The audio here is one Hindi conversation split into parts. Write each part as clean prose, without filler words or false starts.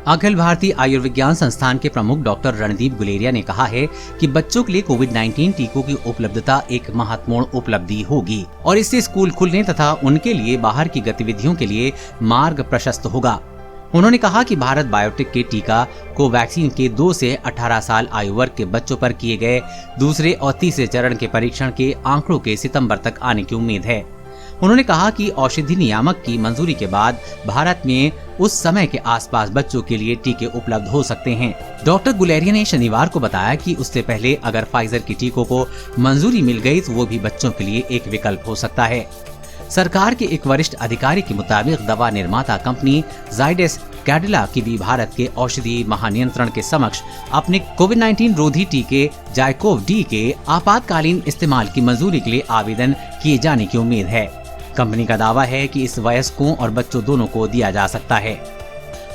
अखिल भारतीय आयुर्विज्ञान संस्थान के प्रमुख डॉक्टर रणदीप गुलेरिया ने कहा है कि बच्चों के लिए कोविड-19 टीकों की उपलब्धता एक महत्वपूर्ण उपलब्धि होगी और इससे स्कूल खुलने तथा उनके लिए बाहर की गतिविधियों के लिए मार्ग प्रशस्त होगा। उन्होंने कहा कि भारत बायोटेक के टीका कोवैक्सीन के 2 से 18 साल आयु वर्ग के बच्चों पर किए गए दूसरे और तीसरे चरण के परीक्षण के आंकड़ों के सितंबर तक आने की उम्मीद है। उन्होंने कहा कि औषधि नियामक की मंजूरी के बाद भारत में उस समय के आसपास बच्चों के लिए टीके उपलब्ध हो सकते हैं। डॉक्टर गुलेरिया ने शनिवार को बताया कि उससे पहले अगर फाइजर के टीकों को मंजूरी मिल गई तो वो भी बच्चों के लिए एक विकल्प हो सकता है। सरकार के एक वरिष्ठ अधिकारी के मुताबिक दवा निर्माता कंपनी जाइडस कैडिला की भी भारत के औषधि महानियंत्रण के समक्ष अपने कोविड-19 रोधी टीके जाइकोव डी के आपातकालीन इस्तेमाल की मंजूरी के लिए आवेदन किए जाने की उम्मीद है। कंपनी का दावा है कि इस वयस्कों और बच्चों दोनों को दिया जा सकता है।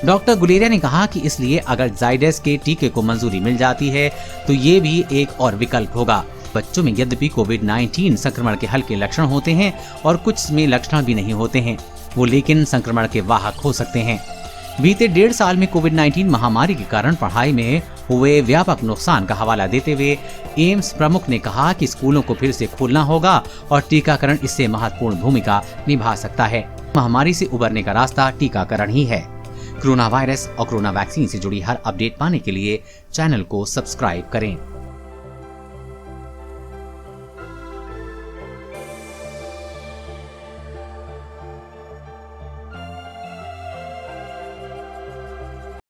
डॉक्टर गुलेरिया ने कहा कि इसलिए अगर जाइडस के टीके को मंजूरी मिल जाती है तो ये भी एक और विकल्प होगा। बच्चों में यद्यपि कोविड-19 संक्रमण के हल्के लक्षण होते हैं और कुछ में लक्षण भी नहीं होते हैं, वो लेकिन संक्रमण के वाहक हो सकते हैं। बीते 1.5 साल में कोविड-19 महामारी के कारण पढ़ाई में हुए व्यापक नुकसान का हवाला देते हुए एम्स प्रमुख ने कहा कि स्कूलों को फिर से खोलना होगा और टीकाकरण इससे महत्वपूर्ण भूमिका निभा सकता है। महामारी से उबरने का रास्ता टीकाकरण ही है। कोरोना वायरस और कोरोना वैक्सीन से जुड़ी हर अपडेट पाने के लिए चैनल को सब्सक्राइब करें।